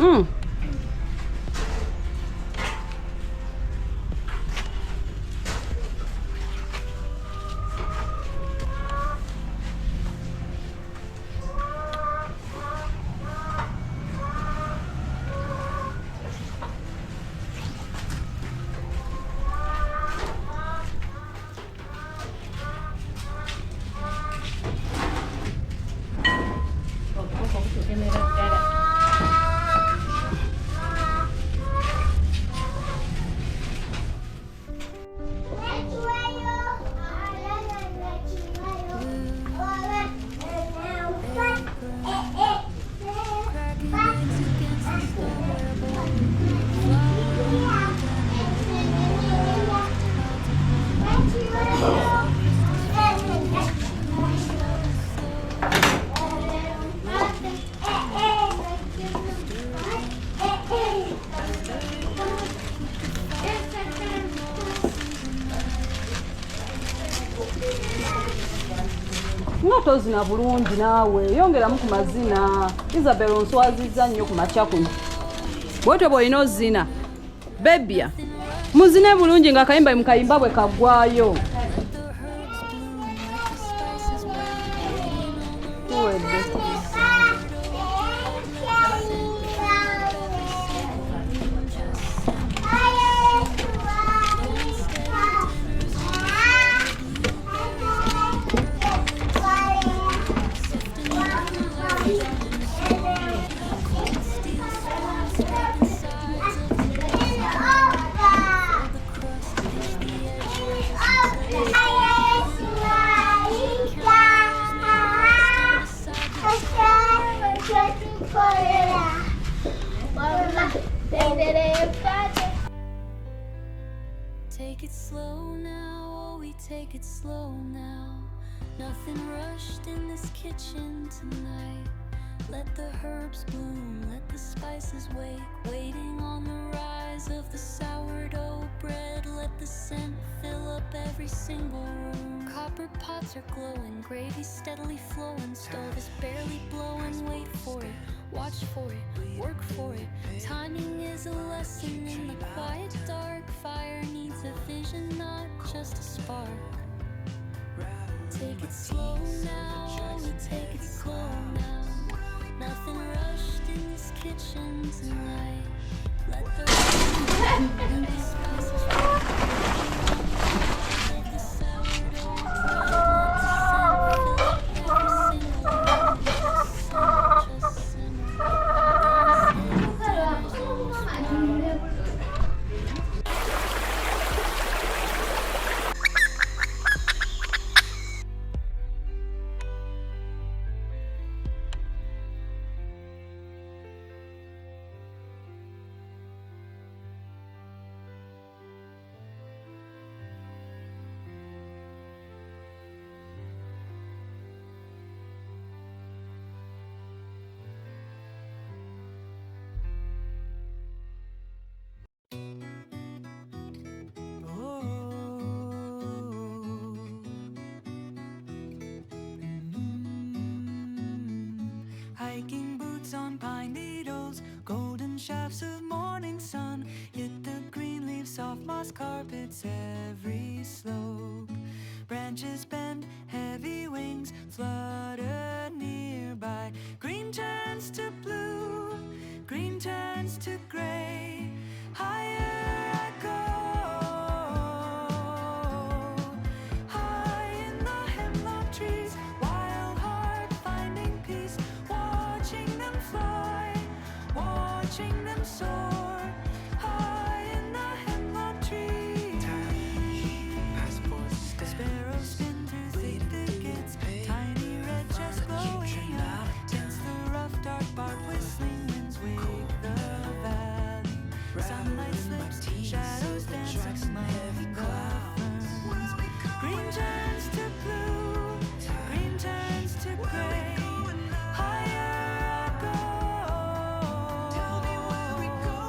Mm. Nga tozina bulungi naawe yongeramu ku mazina. Isabel onswazizza nnyo ku makya kuno. Bwotyo bw'olina ozina bebya muzine bulungi nga kayimba mukayimba bwe kaggwayo. Take it slow now, oh we take it slow now. Nothing rushed in this kitchen tonight. Let the herbs bloom, let the spices wake, waiting on the rise of the sourdough bread. Let the scent fill up every single room. Copper pots are glowing, gravy steadily flowing. Stove is barely blowing, wait for it, watch for it, work for it. Timing is a lesson in the quiet dark. Fire needs a vision, not just a spark. Take it slow now, only take it slow now. Nothing rushed in this kitchen tonight. Let the spices hiking boots on pine needles, golden shafts of morning sun hit the green leaves, soft moss carpets every slope. Branches bend, heavy wings flutter nearby. Green turns to blue, green turns to gray. Higher I go, high in the hemlock trees, wild heart finding peace. Watching them fly, watching them soar, high in the hemlock trees. Sparrows spin through thick thickets, tiny red chests glowing out. Tense the rough dark bark, whistling winds wake the valley. Sunlight slips, shadows dance among the ferns. Green turns to blue, green turns to gray. Higher I go. Tell me where we go.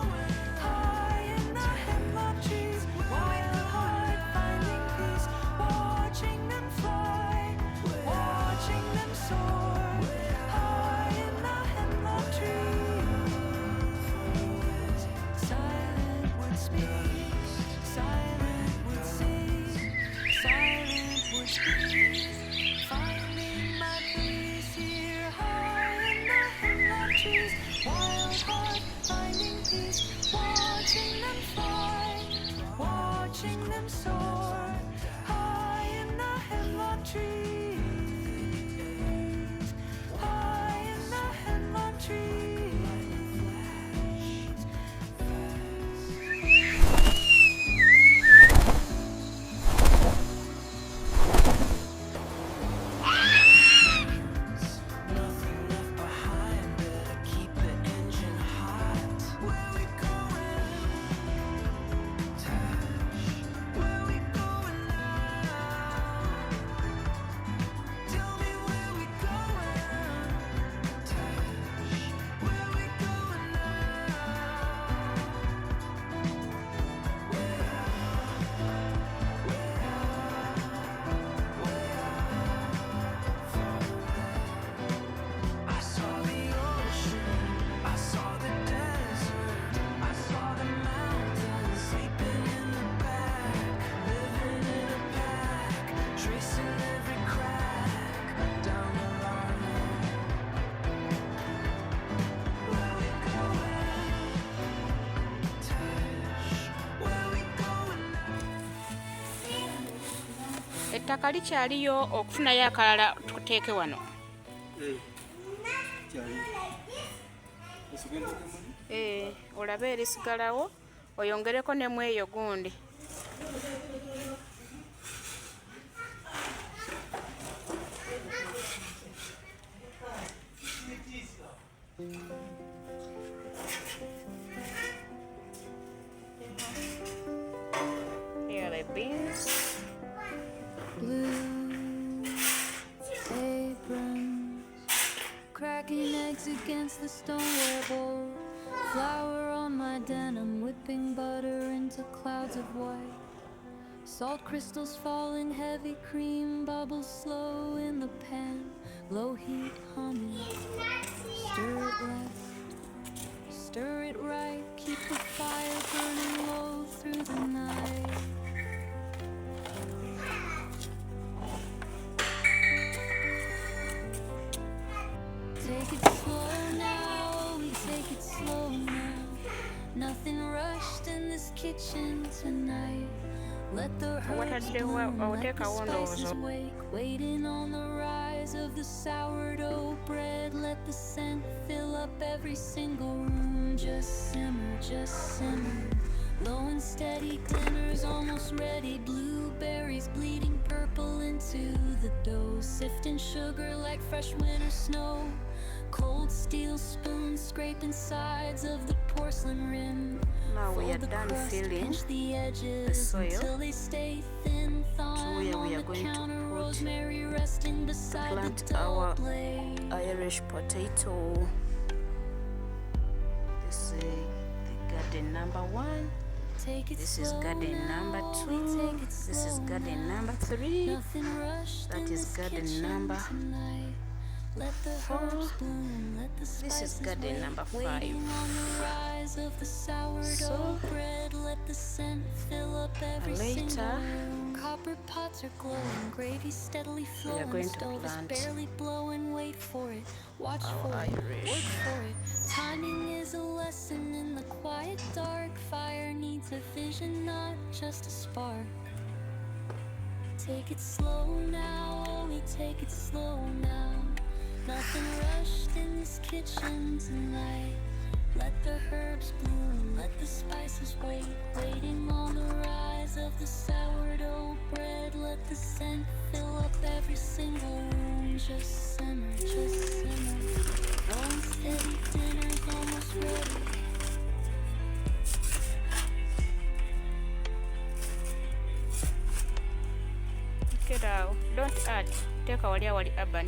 trees. Wild heart finding peace, watching them fly, watching them soar high in the hemlock trees, high in the hemlock trees. Nothing left behind, better keep the engine hot. Where we going? Tash, where we going now? Tell me where we going? Tash, where we going I saw the ocean, I saw the desert, I saw the mountains, sleeping in the back, living in a pack, tracing every crack down the line. Where we going? Tash, where we going now? Ettaka likyaliyo okufunayo akalala tuteeke wano. Olabe erisigalawo oyongereko ne mweyo gundi. Here are the beans. Blue aprons, cracking eggs against the stoneware bowl. Flour on my denim, whipping butter into clouds of white. Salt crystals fall in heavy cream, bubbles slow in the pan. Low heat humming, stir it left, stir it right. Keep the fire burning low through the night. Take it slow now, we take it slow now. Nothing rushed in this kitchen tonight. Let the herbs bloom, let the spices wake. Waiting on the rise of the sourdough bread. Let the scent fill up every single room. Just simmer, just simmer. Low and steady glimmers, almost ready. Blueberries bleeding purple into the dough. Sifting sugar like fresh winter snow. Cold steel spoons scraping sides of the porcelain rim. Now we are Fold the done crust, filling pinch the edges the soil. until they stay thin. Thyme we on are the going to counter, put- rosemary resting beside plant the dull our blade. Irish potato. This is the garden number 1. Take it This is slow garden now, number we 2. take it This is slow garden now. number 3. Nothing rushed That in is this garden kitchen number tonight. Let the 4. herbs bloom, let the This spices is garden wake. number 5. Waiting on the rise of the sourdough So, bread. Let the scent fill up every later, single room. Copper pots are glowing, gravy steadily flowing. going to Stove is plant barely blowing. Wait for it, watch our for it, Irish. work for it. Timing is a lesson in the quiet dark. Fire needs a vision, not just a spark. Take it slow now, oh, we take it slow now. Nothing rushed in this kitchen tonight. Let the herbs bloom, let the spices wait. Waiting on the rise of the sourdough bread. Let the scent fill up every single room. Just simmer, just simmer. Long steady dinner's almost ready. Get out. Don't add. Take our wali urban.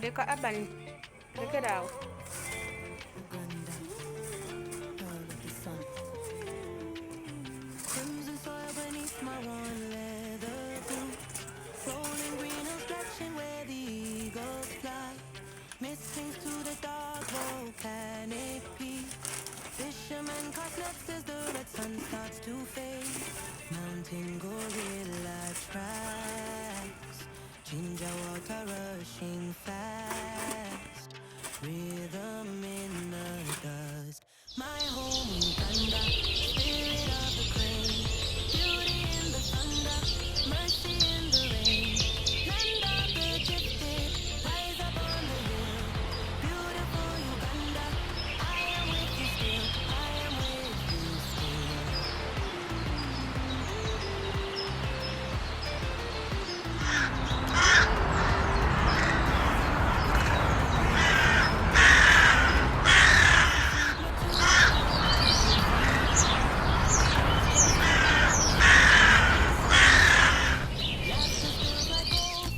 Deka urban. Take it out. Crimson soil beneath my worn leather boot, rolling green Ginger water rushing fast, rhythm in the dust. My home Uganda, spirit of the crane, beauty in the thunder, mercy in the rain. Land of the gifted, rise up on the hill. Beautiful Uganda, I am with you still. I am with you still.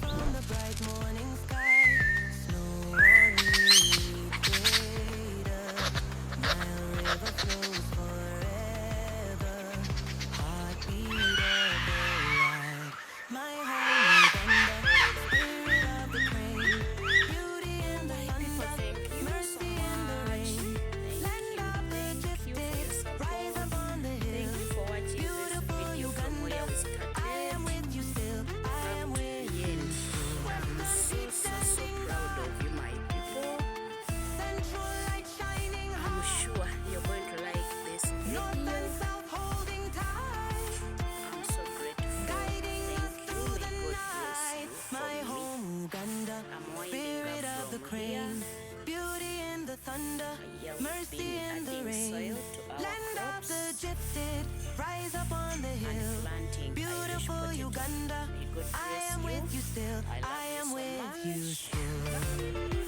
From the bright morning sky, snow on equator, Nile River flows forever, heartbeat of the wild. My home Uganda, spirit of the crane, beauty in the thunder, mercy in the rain. Land of the gifted, rise up on the hill. for watching this Beautiful video from where Uganda, we started. I am with you still. I am with you. I'm so proud of you, my people. Central light shining I'm high, sure you're going to like this north video. and south holding tight, I'm so grateful. guiding us Thank you. through the May God bless night. you for My me. home Uganda, I'm winding spirit up of the from crane, here. beauty in the thunder, I have mercy been in the adding rain. soil to our Land of crops the gifted, rise up on the and hill. planting Irish Beautiful potato. Uganda, May God I bless am you. with you still. I love I you am so with you much. still.